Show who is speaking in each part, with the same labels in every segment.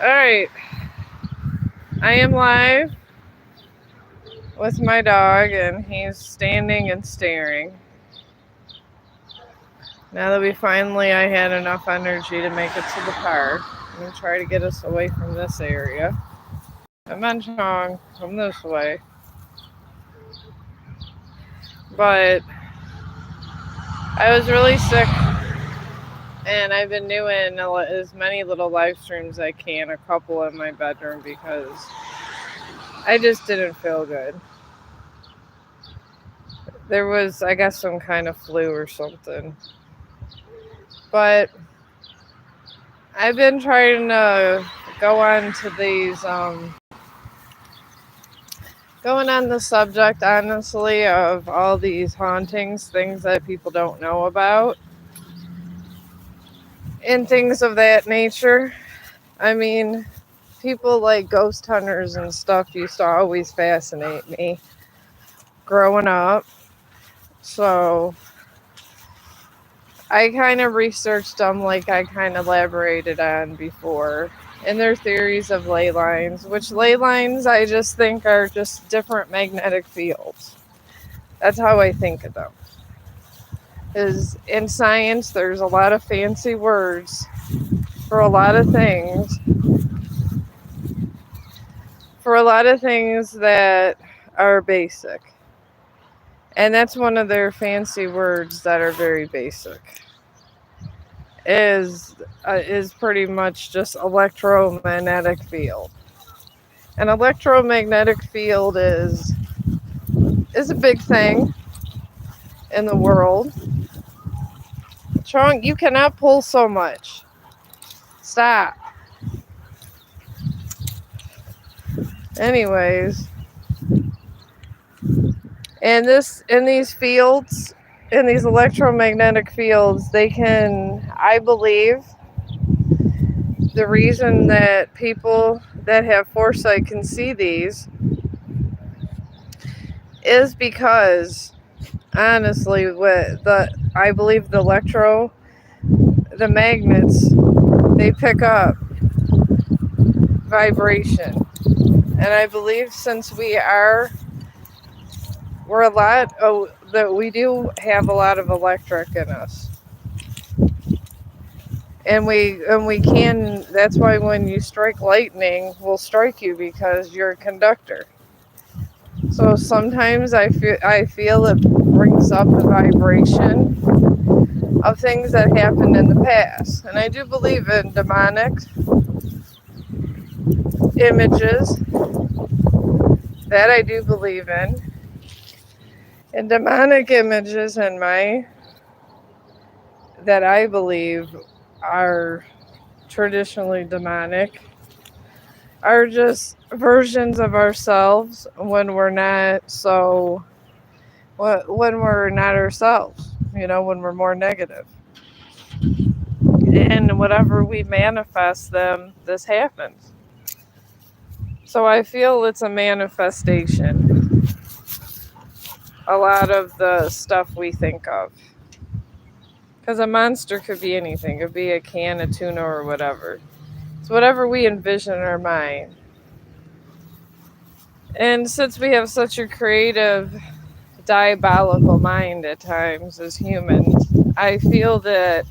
Speaker 1: Alright, I am live with my dog, and he's standing and staring. Now that I had enough energy to make it to the park, I'm going to try to get us away from this area. Come on, Chong, come this way. But I was really sick, and I've been doing as many little live streams as I can, a couple in my bedroom, because I just didn't feel good. There was, I guess, some kind of flu or something. But I've been trying to go on to these, going on the subject, honestly, of all these hauntings, things that people don't know about, and things of that nature. I mean, people like ghost hunters and stuff used to always fascinate me growing up. So I kind of researched them like I kind of elaborated on before. And their theories of ley lines, which ley lines I just think are just different magnetic fields. That's how I think of them. Is in science, there's a lot of fancy words for a lot of things, that are basic. And that's one of their fancy words that are very basic. Is pretty much just electromagnetic field. An electromagnetic field is a big thing in the world. Chong, you cannot pull so much. Stop. Anyways, in these electromagnetic fields, they can, I believe, the reason that people that have foresight can see these is because, honestly, I believe the magnets, they pick up vibration. And I believe since we're a lot, that we do have a lot of electric in us. And we can, that's why when you strike lightning, will strike you because you're a conductor. So sometimes I feel it brings up the vibration of things that happened in the past. And I do believe in demonic images. That I do believe in. And demonic images that I believe are traditionally demonic are just versions of ourselves when we're not ourselves, when we're more negative. And whatever we manifest them, this happens. So I feel it's a manifestation. A lot of the stuff we think of. Because a monster could be anything. It could be a can of tuna or whatever. It's whatever we envision in our mind. And since we have such a creative, diabolical mind at times as humans, I feel that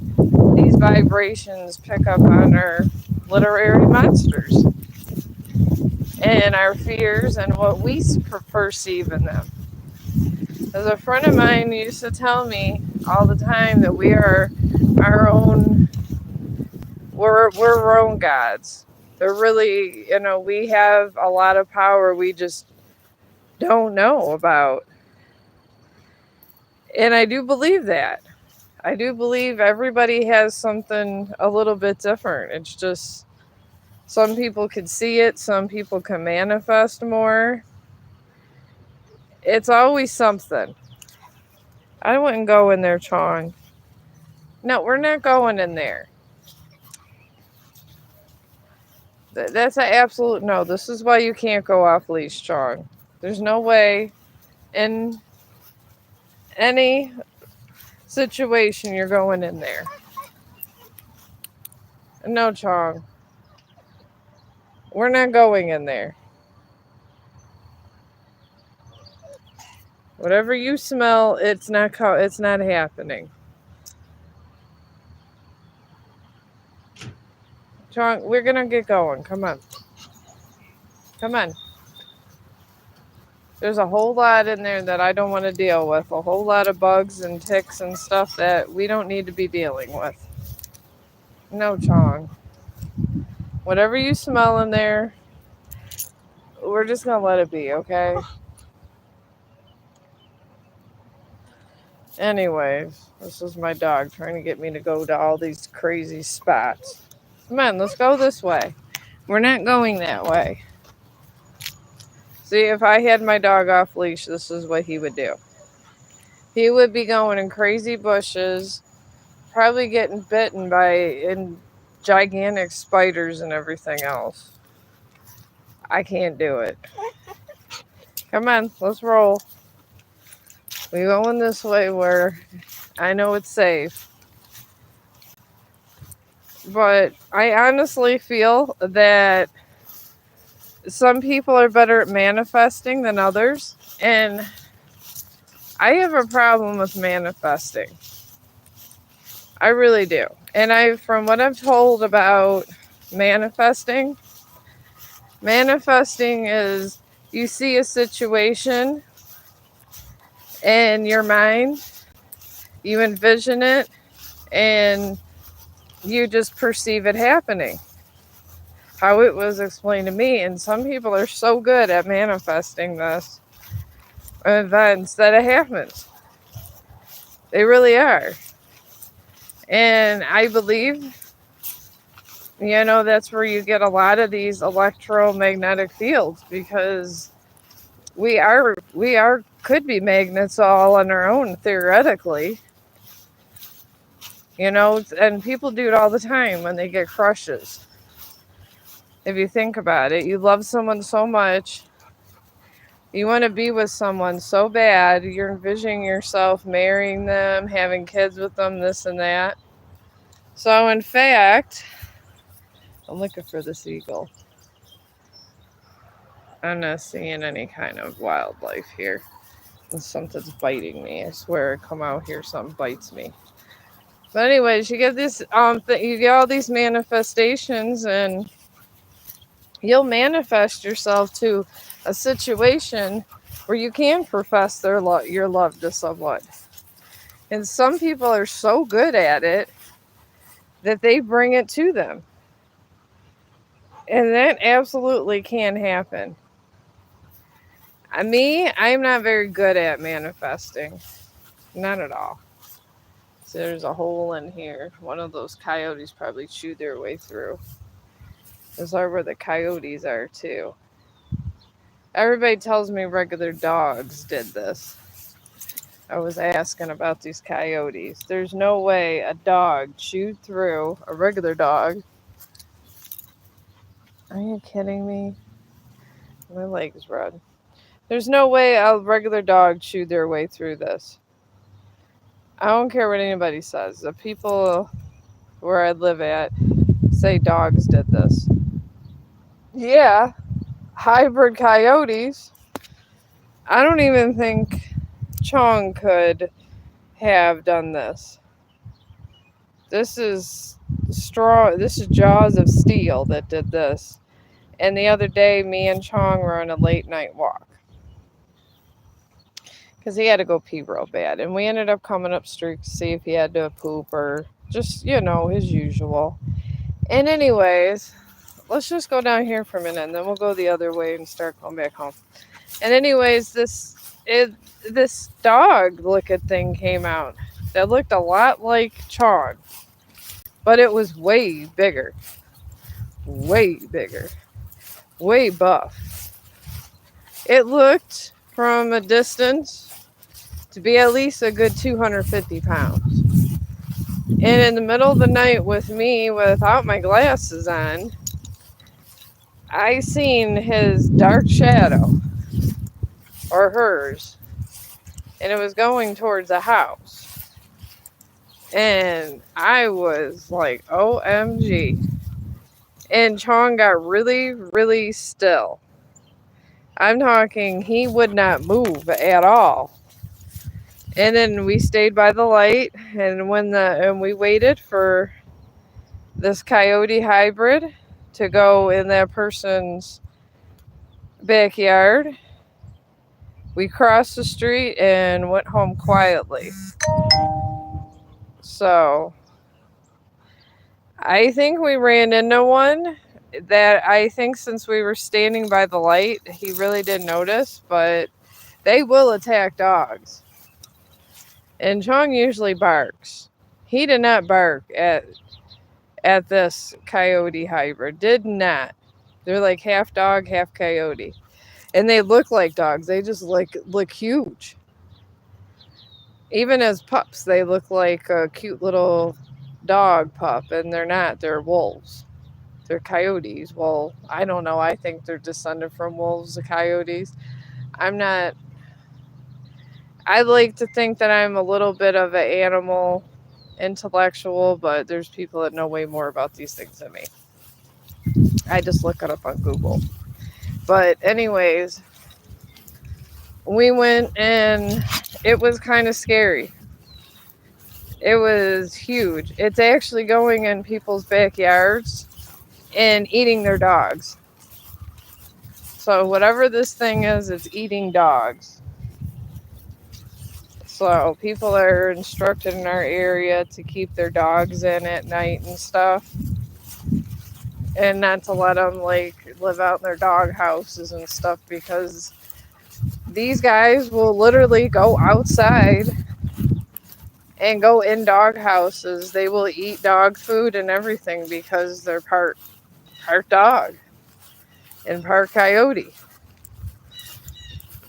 Speaker 1: these vibrations pick up on our literary monsters and our fears and what we perceive in them. As a friend of mine used to tell me all the time that our own, we're our own gods. They're really, we have a lot of power we just don't know about. And I do believe that. I do believe everybody has something a little bit different. It's just some people can see it, some people can manifest more. It's always something. I wouldn't go in there, Chong. No, we're not going in there. That's an absolute no. This is why you can't go off leash, Chong. There's no way in any situation you're going in there. No, Chong. We're not going in there. Whatever you smell, it's not happening. Chong, we're gonna get going. Come on. Come on. There's a whole lot in there that I don't want to deal with. A whole lot of bugs and ticks and stuff that we don't need to be dealing with. No, Chong. Whatever you smell in there, we're just gonna let it be, okay? Anyways, this is my dog trying to get me to go to all these crazy spots. Come on, let's go this way. We're not going that way. See, if I had my dog off leash, this is what he would do. He would be going in crazy bushes, probably getting bitten by gigantic spiders and everything else. I can't do it. Come on, let's roll. We going this way where I know it's safe. But I honestly feel that some people are better at manifesting than others. And I have a problem with manifesting. I really do. And from what I've told about manifesting is you see a situation in your mind, you envision it, and you just perceive it happening. How it was explained to me. And some people are so good at manifesting this events that it happens. They really are. And I believe, that's where you get a lot of these electromagnetic fields, because we could be magnets all on our own, theoretically. And people do it all the time when they get crushes. If you think about it, you love someone so much, you want to be with someone so bad, you're envisioning yourself marrying them, having kids with them, this and that. So in fact, I'm looking for this eagle. I'm not seeing any kind of wildlife here. And something's biting me. I swear, I come out here, something bites me. But anyways, you get this you get all these manifestations, and you'll manifest yourself to a situation where you can profess your love to someone. And some people are so good at it that they bring it to them. And that absolutely can happen. I'm not very good at manifesting. Not at all. So there's a hole in here. One of those coyotes probably chewed their way through. Those are where the coyotes are too. Everybody tells me regular dogs did this. I was asking about these coyotes. There's no way a dog chewed through a regular dog. Are you kidding me? My leg's red. There's no way a regular dog chewed their way through this. I don't care what anybody says. The people where I live at say dogs did this. Yeah, hybrid coyotes. I don't even think Chong could have done this. This is Jaws of Steel that did this. And the other day, me and Chong were on a late night walk, because he had to go pee real bad. And we ended up coming up street to see if he had to poop or just, his usual. And anyways, let's just go down here for a minute, and then we'll go the other way and start going back home. And anyways, this dog looking thing came out that looked a lot like Chong, but it was way bigger, way buff. It looked from a distance to be at least a good 250 pounds. And in the middle of the night with me without my glasses on, I seen his dark shadow, or hers, and it was going towards a house. And I was like, OMG. And Chong got really, really still. I'm talking, he would not move at all. And then we stayed by the light, and we waited for this coyote hybrid to go in that person's backyard. We crossed the street and went home quietly. So I think we ran into one that I think since we were standing by the light, he really didn't notice, but they will attack dogs. And Chong usually barks. He did not bark at this coyote hybrid. Did not. They're like half dog, half coyote. And they look like dogs. They just look huge. Even as pups, they look like a cute little dog pup, and they're not. They're wolves. They're coyotes. Well, I don't know. I think they're descended from wolves, the coyotes. I'm not. I like to think that I'm a little bit of an animal intellectual, but there's people that know way more about these things than me. I just look it up on Google. But anyways, we went and it was kind of scary. It was huge. It's actually going in people's backyards and eating their dogs. So whatever this thing is, it's eating dogs. So people are instructed in our area to keep their dogs in at night and stuff. And not to let them live out in their dog houses and stuff, because these guys will literally go outside and go in dog houses. They will eat dog food and everything because they're part dog and part coyote.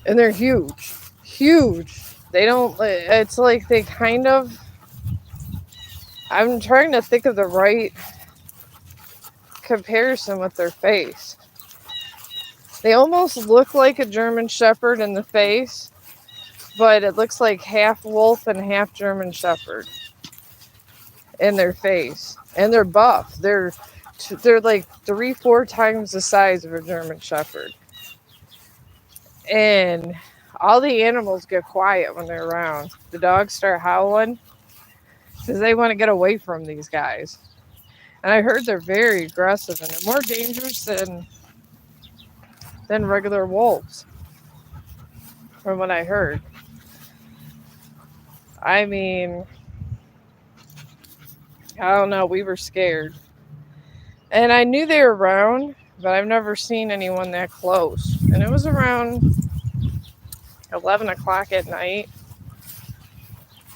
Speaker 1: And they're huge. Huge. They don't, it's like they kind of, I'm trying to think of the right comparison with their face. They almost look like a German Shepherd in the face, but it looks like half wolf and half German Shepherd in their face. And they're buff. They're like 3-4 times the size of a German Shepherd. And all the animals get quiet when they're around. The dogs start howling because they want to get away from these guys. And I heard they're very aggressive and they're more dangerous than regular wolves, from what I heard. I mean, I don't know. We were scared. And I knew they were around, but I've never seen anyone that close. And it was around 11 o'clock at night.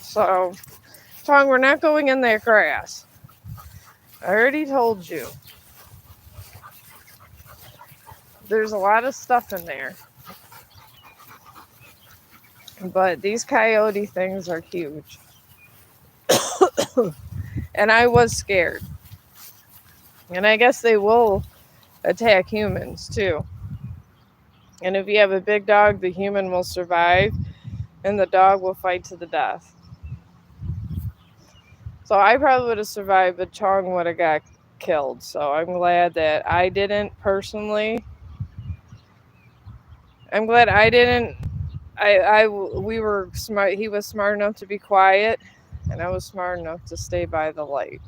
Speaker 1: So, Chong, we're not going in that grass. I already told you. There's a lot of stuff in there. But these coyote things are huge. And I was scared. And I guess they will attack humans too. And if you have a big dog, the human will survive and the dog will fight to the death. So I probably would have survived, but Chong would have got killed. So I'm glad that I didn't personally. I'm glad I didn't. We were smart. He was smart enough to be quiet, and I was smart enough to stay by the light.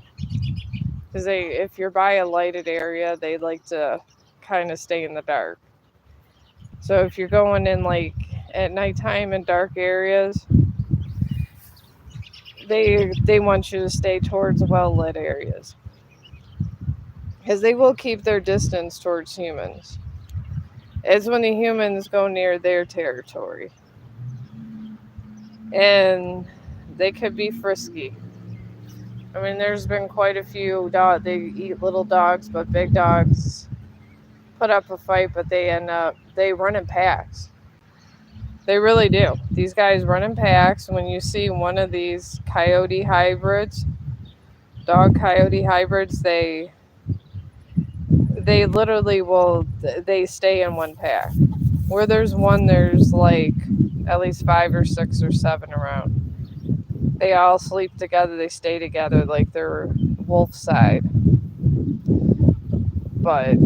Speaker 1: Because if you're by a lighted area, they like to kind of stay in the dark. So if you're going in at nighttime in dark areas, they want you to stay towards well-lit areas. Because they will keep their distance towards humans. It's when the humans go near their territory. And they could be frisky. I mean, there's been quite a few they eat little dogs, but big dogs put up a fight, but they run in packs. They really do. These guys run in packs. When you see one of these coyote hybrids, dog coyote hybrids, they literally they stay in one pack. Where there's one, there's at least 5 or 6 or 7 around. They all sleep together. They stay together like they're wolf side. But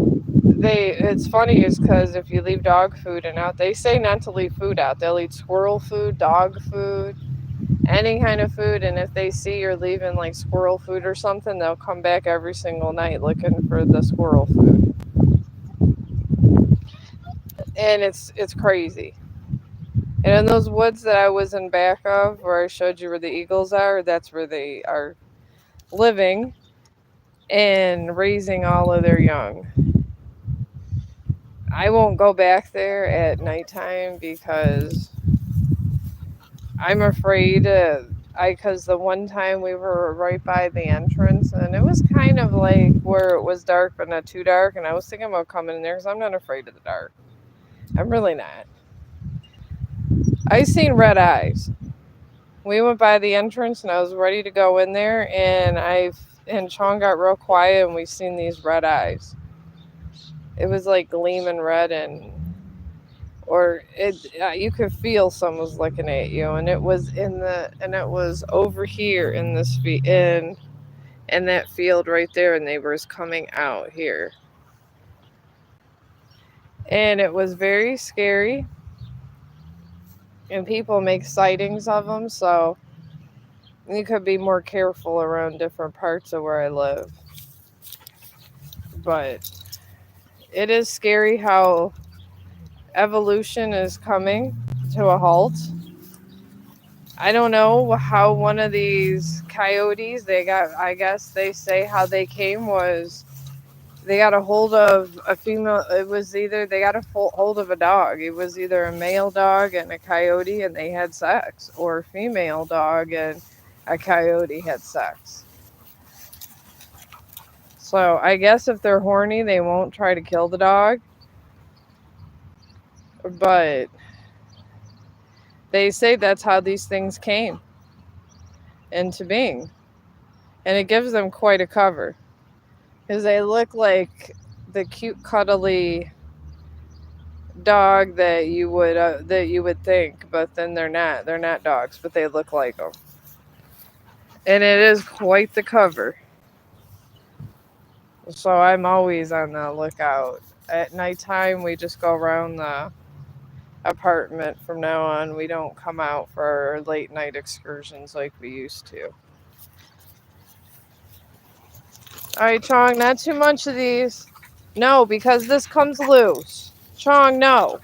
Speaker 1: it's funny is because if you leave dog food and out, they say not to leave food out. They'll eat squirrel food, dog food, any kind of food. And if they see you're leaving like squirrel food or something, they'll come back every single night looking for the squirrel food. And it's crazy. And in those woods that I was in back of, where I showed you where the eagles are, that's where they are living and raising all of their young. I won't go back there at nighttime because I'm afraid. Because the one time we were right by the entrance, and it was kind of like where it was dark but not too dark, and I was thinking about coming in there because I'm not afraid of the dark. I'm really not. I seen red eyes. We went by the entrance, and I was ready to go in there, and Chong got real quiet, and we seen these red eyes. It was like gleaming red, and or it you could feel someone was looking at you, and it was over here in this in that field right there, and they was coming out here, and it was very scary, and people make sightings of them, so you could be more careful around different parts of where I live. But it is scary how evolution is coming to a halt. I don't know how one of these coyotes, I guess they say how they came was they got a hold of a female. It was either they got a hold of a dog. It was either a male dog and a coyote and they had sex, or a female dog and a coyote had sex. So I guess if they're horny, they won't try to kill the dog. But they say that's how these things came into being. And it gives them quite a cover. Because they look like the cute, cuddly dog that you would think, but then they're not. They're not dogs, but they look like them. And it is quite the cover. So I'm always on the lookout. At nighttime, we just go around the apartment from now on. We don't come out for our late night excursions like we used to. All right, Chong, not too much of these. No, because this comes loose. Chong, no.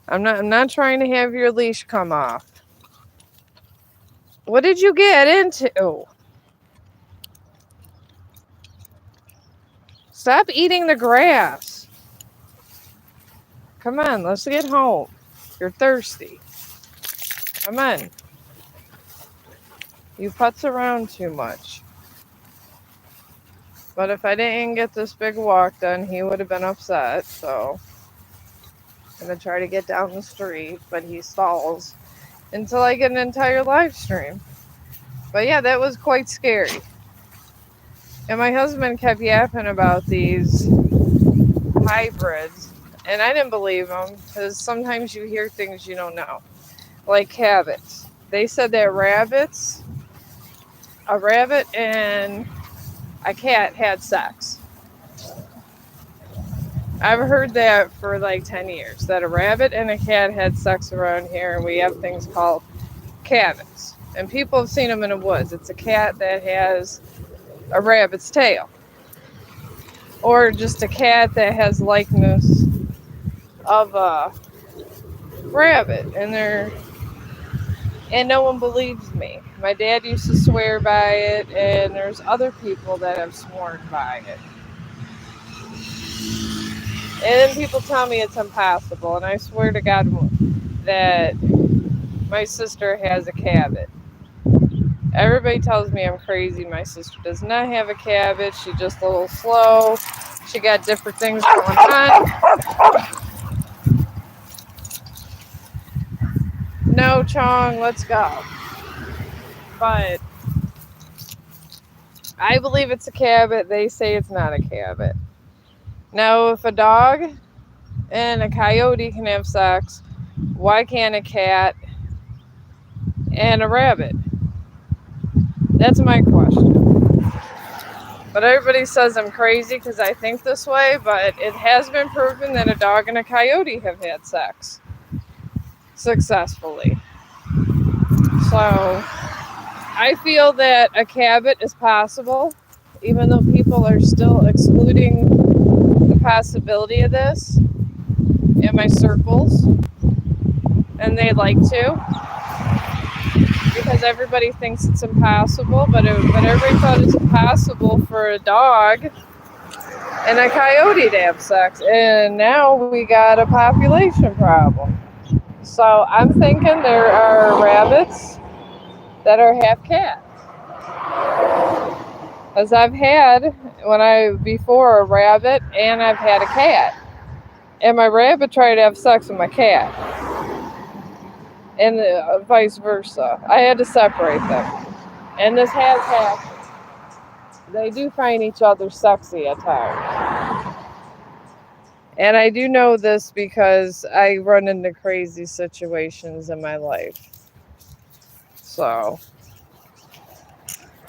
Speaker 1: I'm not trying to have your leash come off. What did you get into? Stop eating the grass. Come on, let's get home. You're thirsty. Come on. You putz around too much. But if I didn't get this big walk done, he would have been upset, so I'm going to try to get down the street, but he stalls until I get an entire live stream. But yeah, that was quite scary. And my husband kept yapping about these hybrids, and I didn't believe him, because sometimes you hear things you don't know. Like habits. They said that a rabbit and a cat had sex. I've heard that for like 10 years, that a rabbit and a cat had sex around here, and we have things called cabins. And people have seen them in the woods. It's a cat that has a rabbit's tail. Or just a cat that has likeness of a rabbit. And no one believes me. My dad used to swear by it, and there's other people that have sworn by it. And then people tell me it's impossible, and I swear to God that my sister has a cabin. Everybody tells me I'm crazy. My sister does not have a cabin. She's just a little slow. She got different things going on. No, Chong, let's go. But I believe it's a cabin. They say it's not a cabin. Now, if a dog and a coyote can have sex, why can't a cat and a rabbit? That's my question. But everybody says I'm crazy because I think this way, but it has been proven that a dog and a coyote have had sex successfully. So I feel that a cabot is possible, even though people are still excluding the possibility of this in my circles, and they like to because everybody thinks it's impossible, but everybody thought it's impossible for a dog and a coyote to have sex, and now we got a population problem. So I'm thinking there are rabbits that are half cat. As I've had before a rabbit and I've had a cat. And my rabbit tried to have sex with my cat. And vice versa. I had to separate them. And this has happened. They do find each other sexy at times. And I do know this because I run into crazy situations in my life. So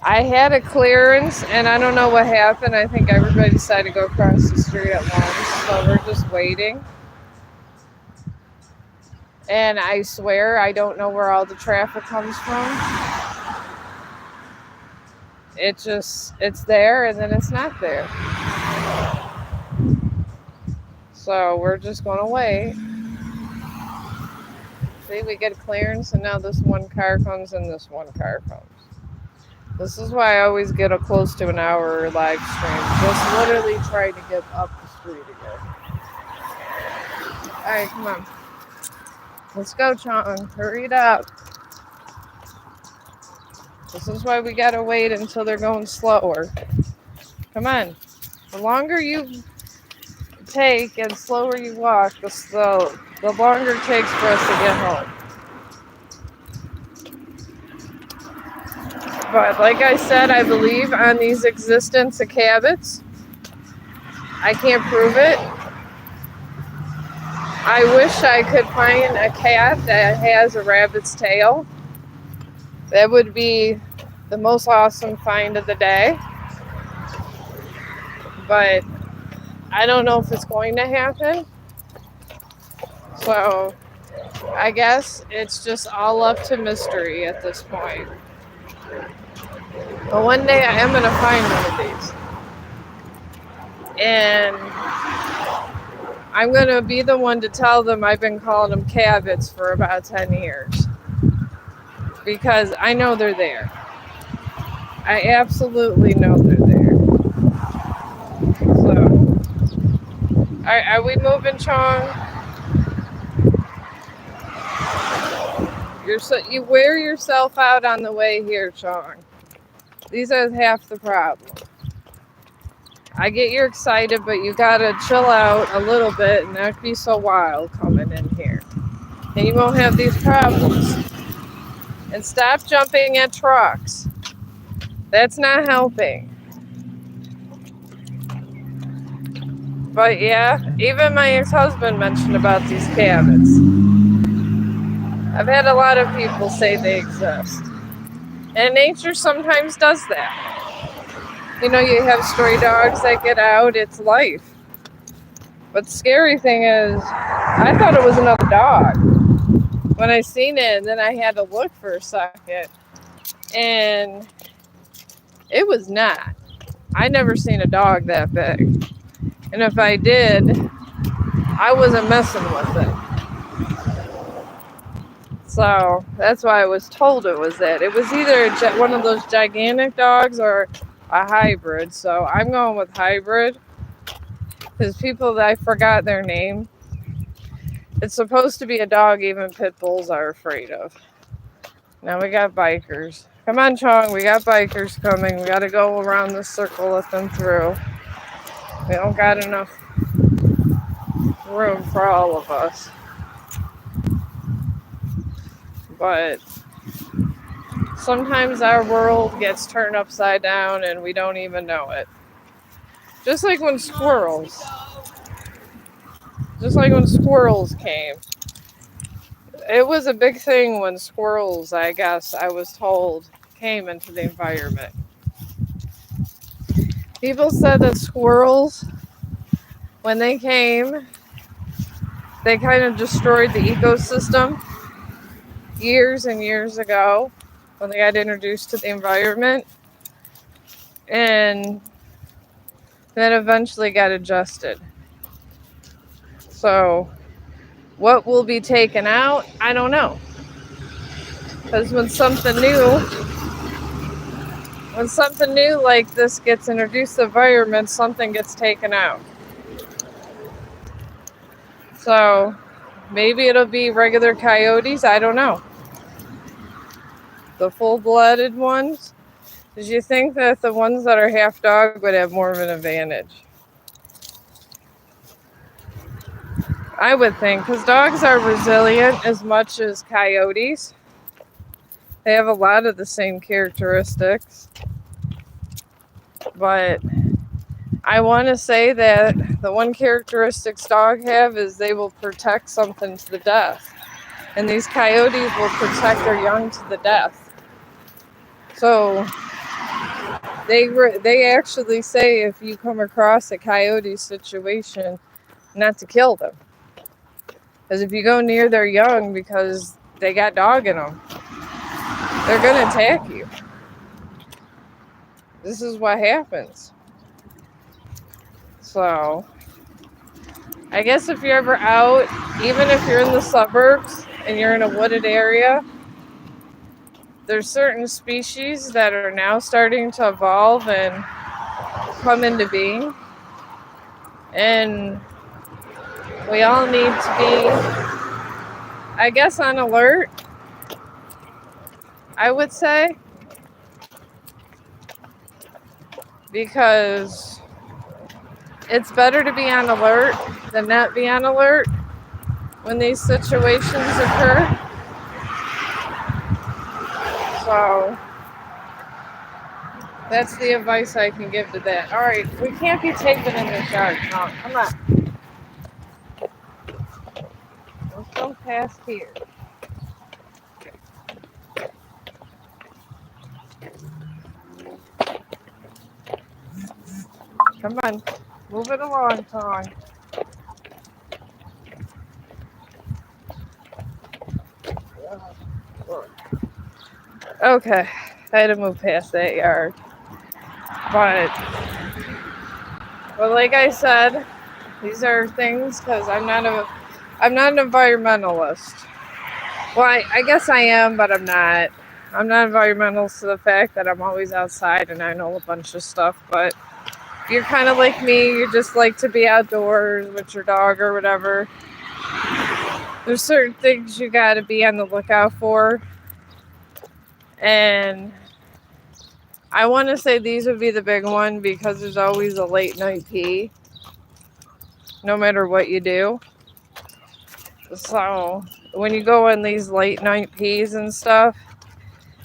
Speaker 1: I had a clearance, and I don't know what happened. I think everybody decided to go across the street at once, so we're just waiting. And I swear I don't know where all the traffic comes from. It's there, and then it's not there. So we're just going to wait. See, we get clearance, and now this one car comes, and this one car comes. This is why I always get a close to an hour live stream. Just literally trying to get up the street again. Alright, come on. Let's go, Chong. Hurry it up. This is why we gotta wait until they're going slower. Come on. The longer you take and slower you walk, the longer it takes for us to get home. But like I said, I believe on these existence of cabots. I can't prove it. I wish I could find a cat that has a rabbit's tail. That would be the most awesome find of the day. But I don't know if it's going to happen. So I guess it's just all up to mystery at this point. But one day I am going to find one of these. And I'm going to be the one to tell them I've been calling them cabots for about 10 years. Because I know they're there. I absolutely know they're there. So, are we moving, Chong? You wear yourself out on the way here, Chong. These are half the problem. I get you're excited, but you gotta chill out a little bit and not be so wild coming in here. And you won't have these problems. And stop jumping at trucks. That's not helping. But yeah, even my ex-husband mentioned about these cabots. I've had a lot of people say they exist. And nature sometimes does that. You know, you have stray dogs that get out, it's life. But the scary thing is, I thought it was another dog when I seen it, and then I had to look for a second. And it was not. I never seen a dog that big. And if I did, I wasn't messing with it. So that's why I was told it was it. It was either one of those gigantic dogs or a hybrid. So I'm going with hybrid. Because people that I forgot their name. It's supposed to be a dog even pit bulls are afraid of. Now we got bikers. Come on, Chong. We got bikers coming. We got to go around this circle, let them through. We don't got enough room for all of us. But sometimes our world gets turned upside down and we don't even know it. Just like when squirrels came. It was a big thing when squirrels, I guess, I was told, came into the environment. People said that squirrels, when they came, they kind of destroyed the ecosystem years and years ago when they got introduced to the environment, and then eventually got adjusted. So, what will be taken out? I don't know. Because when something new like this gets introduced to the environment, something gets taken out. So, maybe it'll be regular coyotes. I don't know. The full-blooded ones. Did you think that the ones that are half dog would have more of an advantage? I would think, because dogs are resilient as much as coyotes. They have a lot of the same characteristics. But I want to say that the one characteristics dogs have is they will protect something to the death. And these coyotes will protect their young to the death. So they actually say if you come across a coyote situation, not to kill them. Because if you go near their young because they got dog in them, they're going to attack you. This is what happens. So, I guess if you're ever out, even if you're in the suburbs and you're in a wooded area, there's certain species that are now starting to evolve and come into being. And we all need to be, I guess, on alert, I would say, because it's better to be on alert than not be on alert when these situations occur. So that's the advice I can give to that. All right, we can't be taken in this yard. No, come on. Let's go past here. Come on, move it along, Chong. Okay, I had to move past that yard. But, well, like I said, these are things because I'm not an environmentalist. Well, I guess I am, but I'm not. I'm not environmentalist to the fact that I'm always outside and I know a bunch of stuff. But if you're kind of like me, you just like to be outdoors with your dog or whatever. There's certain things you got to be on the lookout for. And I want to say these would be the big one because there's always a late night pee, no matter what you do. So when you go on these late night pees and stuff,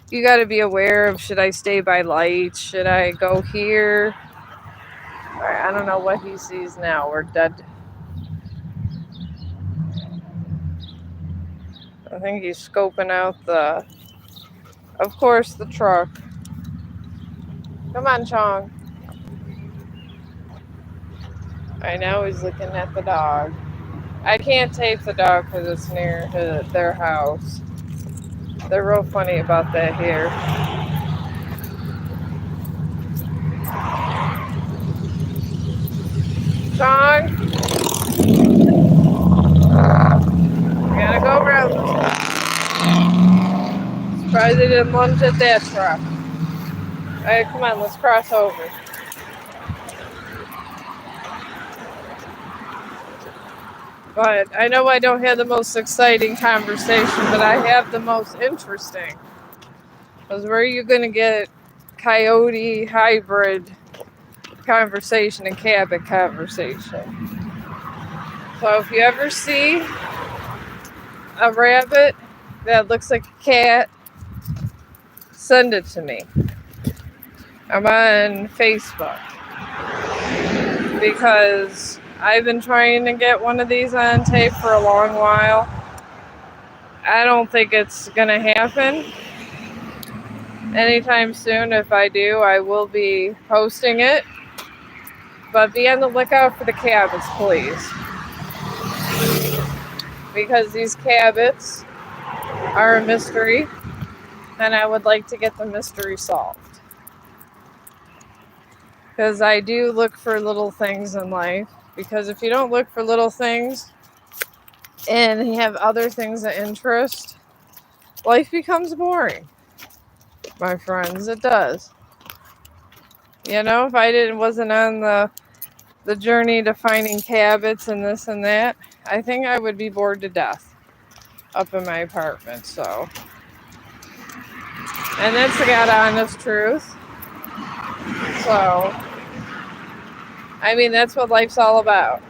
Speaker 1: you got to be aware of, should I stay by lights? Should I go here? All right, I don't know what he sees now. We're dead. I think he's scoping out of course, the truck. Come on, Chong. I know he's looking at the dog. I can't tape the dog because it's near their house. They're real funny about that here. Chong, we gotta go around. Surprised they didn't lunge at that truck. Alright, come on, let's cross over. But I know I don't have the most exciting conversation, but I have the most interesting. Because where are you going to get coyote hybrid conversation and cabin conversation? So if you ever see a rabbit that looks like a cat, send it to me. I'm on Facebook. Because I've been trying to get one of these on tape for a long while. I don't think it's going to happen anytime soon. If I do, I will be posting it. But be on the lookout for the Cabots, please. Because these Cabots are a mystery, and I would like to get the mystery solved. Because I do look for little things in life. Because if you don't look for little things and you have other things of interest, life becomes boring, my friends. It does. You know, if I wasn't on the journey to finding Cabots and this and that, I think I would be bored to death up in my apartment. So, and that's the God honest truth. So, I mean, that's what life's all about.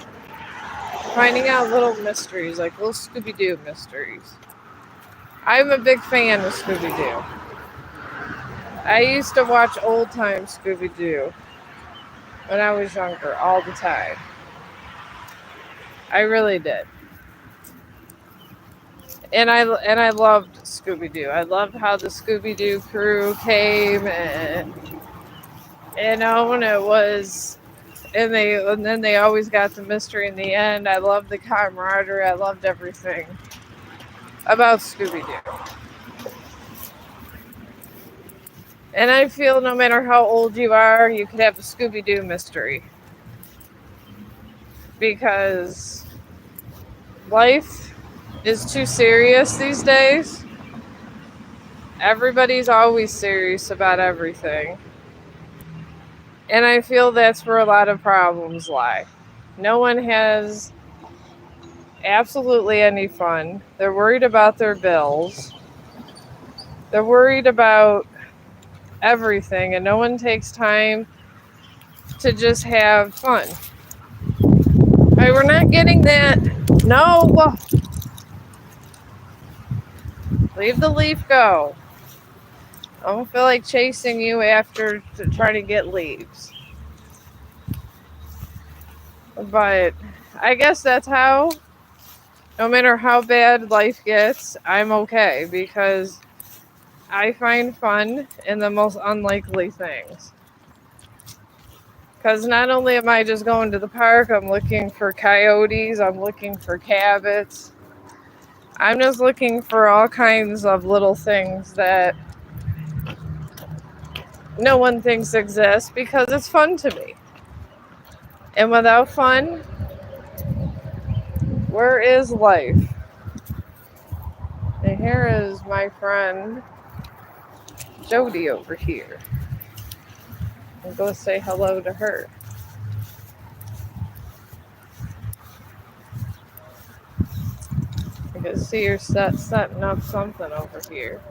Speaker 1: Finding out little mysteries, like little Scooby-Doo mysteries. I'm a big fan of Scooby-Doo. I used to watch old-time Scooby-Doo when I was younger all the time. I really did. And I loved Scooby-Doo. I loved how the Scooby-Doo crew came and when it was and then they always got the mystery in the end. I loved the camaraderie. I loved everything about Scooby-Doo. And I feel no matter how old you are, you could have a Scooby-Doo mystery. Because life is too serious these days. Everybody's always serious about everything. And I feel that's where a lot of problems lie. No one has absolutely any fun. They're worried about their bills. They're worried about everything, and no one takes time to just have fun. Hey, we're not getting that. No. Leave the leaf go. I don't feel like chasing you after to try to get leaves. But I guess that's how, no matter how bad life gets, I'm okay because I find fun in the most unlikely things. Because not only am I just going to the park, I'm looking for coyotes, I'm looking for Cabots. I'm just looking for all kinds of little things that no one thinks exist because it's fun to me. And without fun, where is life? And here is my friend Jody over here. I'll go say hello to her. I can see her setting up something over here.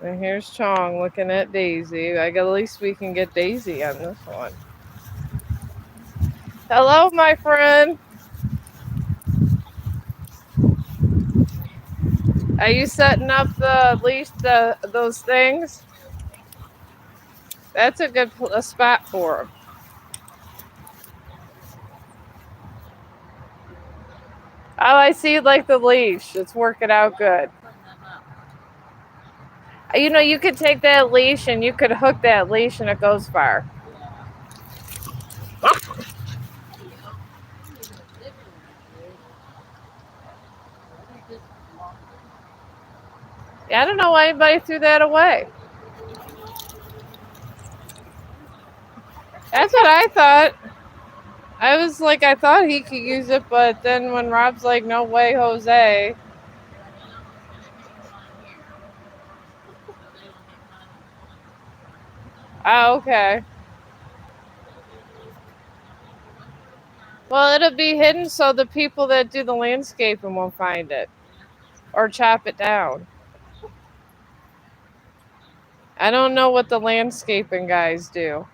Speaker 1: And here's Chong looking at Daisy. At least we can get Daisy on this one. Hello, my friend. Are you setting up those things? That's a good spot for them. Oh, I see, like the leash. It's working out good. You know, you could take that leash and you could hook that leash and it goes far. Yeah, I don't know why anybody threw that away. That's what I thought. I was like, I thought he could use it, but then when Rob's like, no way, Jose. Oh, okay. Well, it'll be hidden so the people that do the landscaping won't find it or chop it down. I don't know what the landscaping guys do.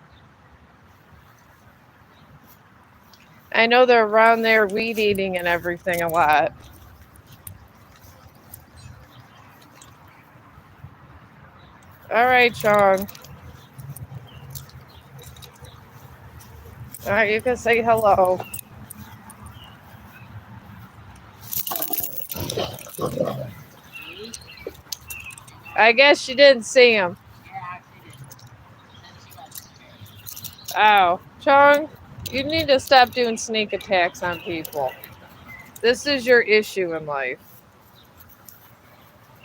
Speaker 1: I know they're around there weed eating and everything a lot. All right, Chong. All right, you can say hello. I guess you didn't see him. Ow. Chong, you need to stop doing sneak attacks on people. This is your issue in life.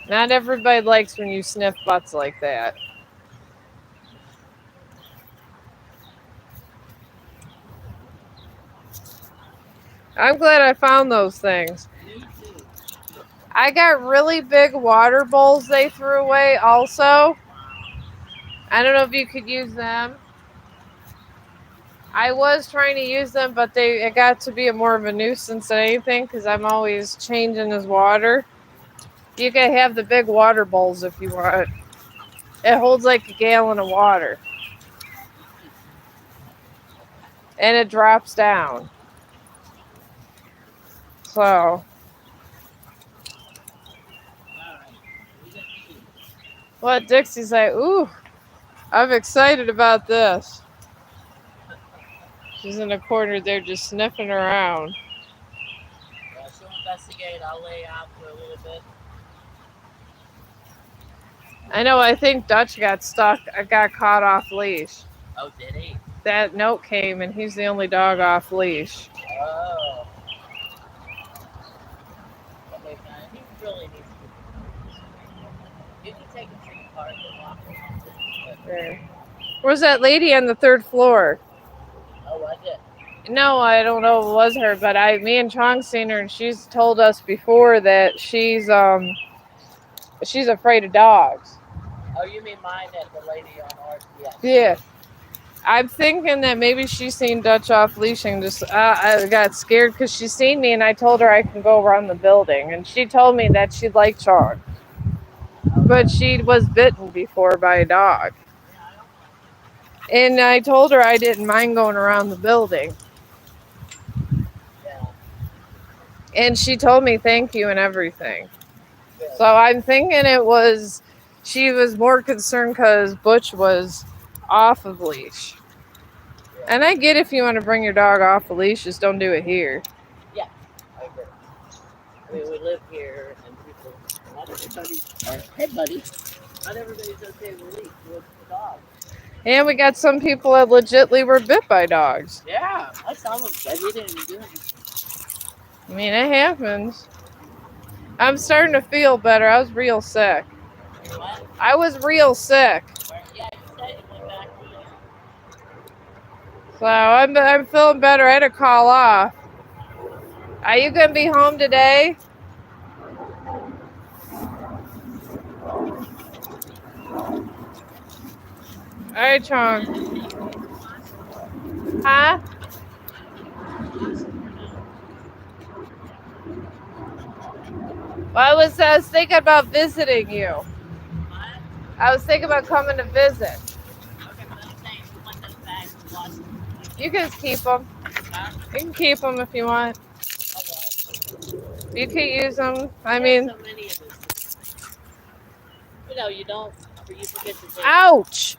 Speaker 1: Not everybody likes when you sniff butts like that. I'm glad I found those things. I got really big water bowls they threw away also. I don't know if you could use them. I was trying to use them, but it got to be more of a nuisance than anything because I'm always changing his water. You can have the big water bowls if you want. It holds like a gallon of water. And it drops down. So. What Dixie's like, ooh, I'm excited about this. She's in the corner there just sniffing around.
Speaker 2: Yeah, she'll investigate. I'll lay out for a little bit.
Speaker 1: I know, I think Dutch got caught off leash.
Speaker 2: Oh, did he?
Speaker 1: That note came and he's the only dog off leash.
Speaker 2: Oh. He really needs to. You can take him to the park and walk around.
Speaker 1: There. Where's that lady on the third floor?
Speaker 2: Oh, was it?
Speaker 1: No, I don't know if it was her, but me and Chong seen her, and she's told us before that she's afraid of dogs.
Speaker 2: Oh, you mean mine at the lady on ours? Yes.
Speaker 1: Yeah. I'm thinking that maybe she's seen Dutch off leash and just I got scared because she seen me, and I told her I can go around the building, and she told me that she liked Chong, but she was bitten before by a dog. And I told her I didn't mind going around the building.
Speaker 2: Yeah.
Speaker 1: And she told me thank you and everything.
Speaker 2: Yeah.
Speaker 1: So I'm thinking she was more concerned because Butch was off of leash.
Speaker 2: Yeah.
Speaker 1: And I get if you want to bring your dog off a leash, just don't do it here.
Speaker 2: Yeah, I agree. I mean, we live here and people, not everybody, or hey buddy, not everybody's okay with leash with the dog.
Speaker 1: And we got some people that legitly were bit by dogs.
Speaker 2: Yeah, I saw them, but we didn't do anything.
Speaker 1: I mean, it happens. I'm starting to feel better. I was real sick.
Speaker 2: What?
Speaker 1: I was real sick.
Speaker 2: Yeah, you said you went back to it.
Speaker 1: So I'm feeling better. I had to call off. Are you going to be home today? All right, Chong. Huh? Well, I was thinking about visiting you.
Speaker 2: What?
Speaker 1: I was thinking about coming to visit.
Speaker 2: Okay, but I'm saying you want those bags to wash them.
Speaker 1: You can keep them.
Speaker 2: Huh?
Speaker 1: You can keep them if you want.
Speaker 2: Okay.
Speaker 1: You can use them. I
Speaker 2: There's
Speaker 1: mean,
Speaker 2: so many of this. You know, you don't, or you forget to take.
Speaker 1: ouch!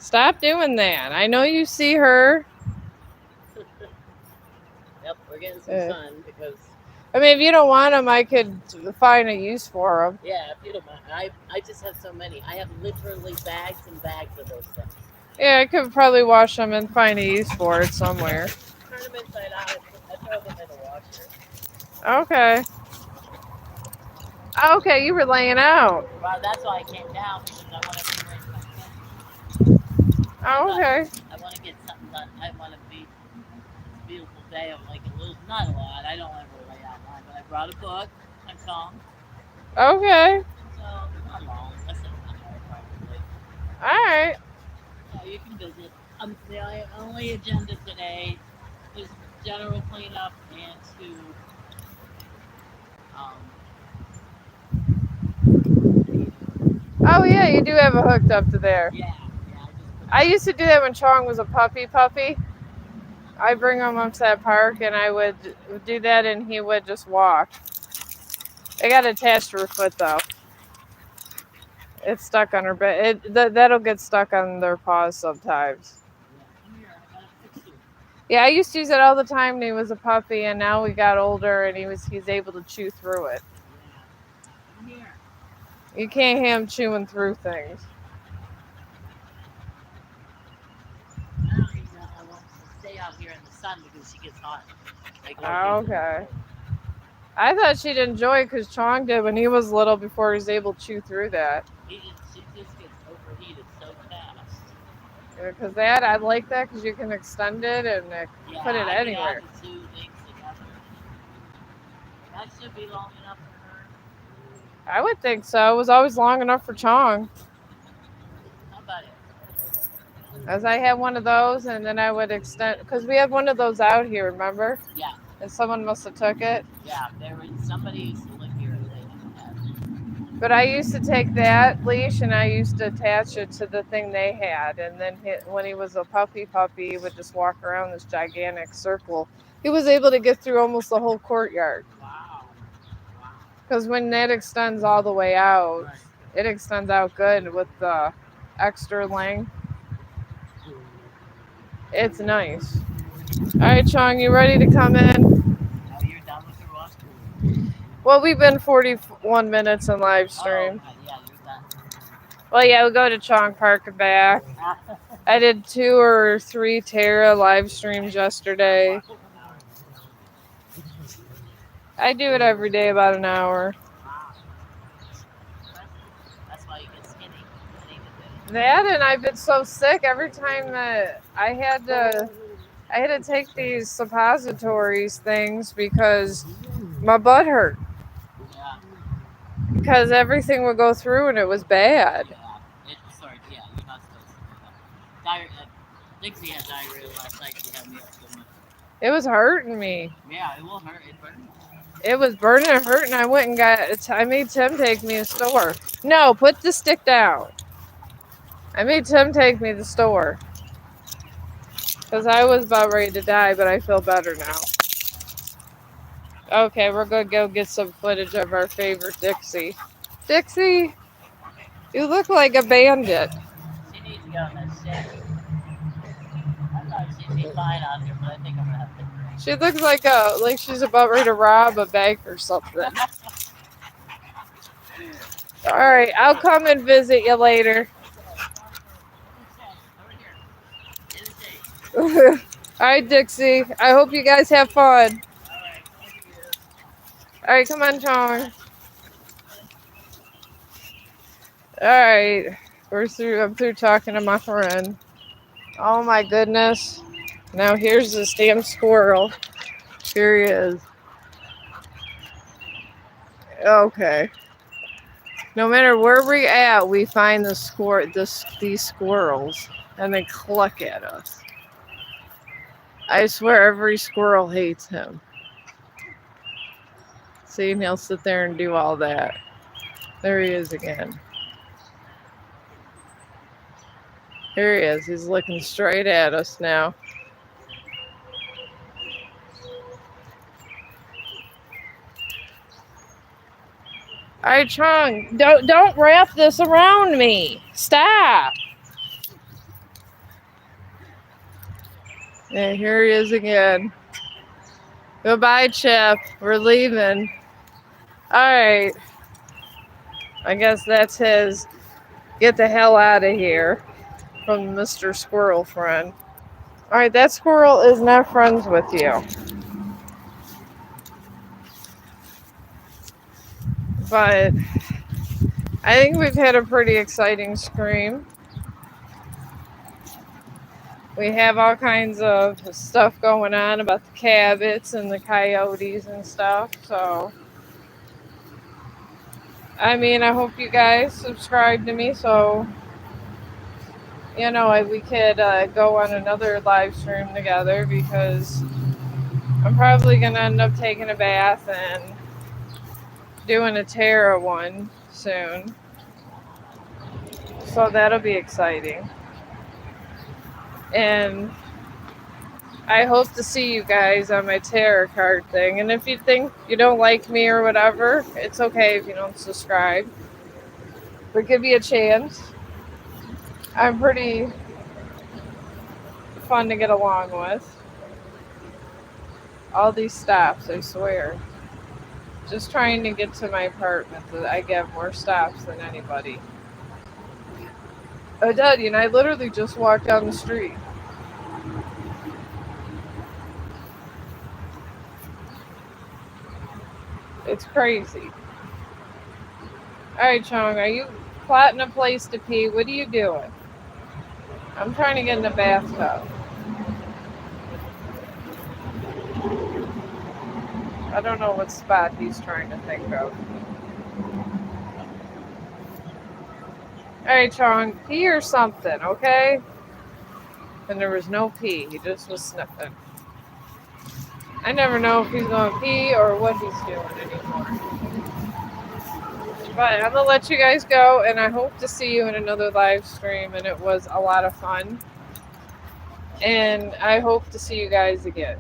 Speaker 1: Stop doing that. I know you see her.
Speaker 2: Yep, we're getting some sun because.
Speaker 1: I mean, if you don't want them, I could find a use for them.
Speaker 2: Yeah, if you don't mind. I just have so many. I have literally bags and bags of those things.
Speaker 1: Yeah, I could probably wash them and find a use for it somewhere.
Speaker 2: Turn them inside out. I throw them in the washer.
Speaker 1: Okay. Okay, you were laying out.
Speaker 2: Well, that's why I came down because I want to rearrange my schedule.
Speaker 1: Okay.
Speaker 2: I want to get something done. I want to be. It's a beautiful day. I'm like a little, not a lot. I don't want to lay out mine, but I brought a book on Chong.
Speaker 1: Okay.
Speaker 2: So not long, less than an hour probably.
Speaker 1: All right.
Speaker 2: So you can visit. The only agenda today is general cleanup and to
Speaker 1: Oh yeah, you do have it hooked up to there.
Speaker 2: yeah.
Speaker 1: I used to do that when Chong was a puppy. I bring him up to that park and I would do that and he would just walk. It got attached to her foot though. It's stuck on her bed. That'll get stuck on their paws sometimes. Yeah, I used to use it all the time when he was a puppy, and now we got older and he's able to chew through it. You can't have him chewing through things.
Speaker 2: sun because she gets hot. Like
Speaker 1: Okay. I thought she'd enjoy it because Chong did when he was little before he was able to chew through that.
Speaker 2: She just gets overheated so fast.
Speaker 1: Because that, I like that because you can extend it and
Speaker 2: Yeah,
Speaker 1: put it
Speaker 2: I can add
Speaker 1: anywhere.
Speaker 2: the two things together. That should be long enough for her.
Speaker 1: I would think so. It was always long enough for Chong.
Speaker 2: How about it?
Speaker 1: As I had one of those, and then I would extend because we had one of those out here. Remember?
Speaker 2: Yeah.
Speaker 1: And someone must have took it.
Speaker 2: Yeah, somebody used to live here and they had it.
Speaker 1: But I used to take that leash and I used to attach it to the thing they had. And then when he was a puppy, he would just walk around this gigantic circle. He was able to get through almost the whole courtyard.
Speaker 2: Wow.
Speaker 1: Because when that extends all the way out,
Speaker 2: Right.
Speaker 1: it extends out good with the extra length. It's nice. All right, Chong, you ready to come in?
Speaker 2: Oh, you're done with your walk?
Speaker 1: Well, we've been 41 minutes in live
Speaker 2: Oh,
Speaker 1: stream.
Speaker 2: yeah, you're done.
Speaker 1: Well, yeah, we'll go to Chong Park and back. I did 2 or 3 Terra live streams yesterday. I do it every day about an hour.
Speaker 2: Wow. That's why you get skinny.
Speaker 1: That and I've been so sick every time that I had to take these suppositories things because my butt hurt.
Speaker 2: Yeah.
Speaker 1: Because everything would go through and it was bad.
Speaker 2: Yeah. You're not supposed to do that. Dixie had diarrhea last night. She had me up so much.
Speaker 1: It was hurting me.
Speaker 2: Yeah, it will hurt. It burns.
Speaker 1: It was burning and hurting. I went and I made Tim take me to the store. No, put the stick down. I made Tim take me to the store. Because I was about ready to die, but I feel better now. Okay, we're going to go get some footage of our favorite Dixie. Dixie, you look like a bandit.
Speaker 2: She needs to go on that shit. I thought she'd be fine out here, but I think I'm going to have to.
Speaker 1: She looks like she's about ready to rob a bank or something. All right, I'll come and visit you later. All right, Dixie. I hope you guys have fun. All right, come on, Chong. All right, I'm through talking to my friend. Oh my goodness. Now here's this damn squirrel. Here he is. Okay. No matter where we're at, we find these squirrels, and they cluck at us. I swear every squirrel hates him. See, and he'll sit there and do all that. There he is again. Here he is. He's looking straight at us now. All right, Chong, don't wrap this around me. Stop. Yeah, here he is again. Goodbye, Chip. We're leaving. All right. I guess that's his get the hell out of here from Mr. Squirrel friend. All right, that squirrel is not friends with you. But I think we've had a pretty exciting scream. We have all kinds of stuff going on about the Cabots and the Coyotes and stuff. So, I mean, I hope you guys subscribe to me so, we could go on another live stream together because I'm probably going to end up taking a bath and doing a Terra one soon. So that'll be exciting. And I hope to see you guys on my tarot card thing. And if you think you don't like me or whatever, it's okay if you don't subscribe. But give me a chance. I'm pretty fun to get along with. All these stops, I swear. Just trying to get to my apartment, I get more stops than anybody. Oh, Daddy, and I literally just walked down the street. It's crazy. Alright, Chong, are you plotting a place to pee? What are you doing? I'm trying to get in the bathtub. I don't know what spot he's trying to think of. Alright, Chong, pee or something, okay? And there was no pee. He just was sniffing. I never know if he's going to pee or what he's doing anymore. But I'm going to let you guys go, and I hope to see you in another live stream, and it was a lot of fun. And I hope to see you guys again.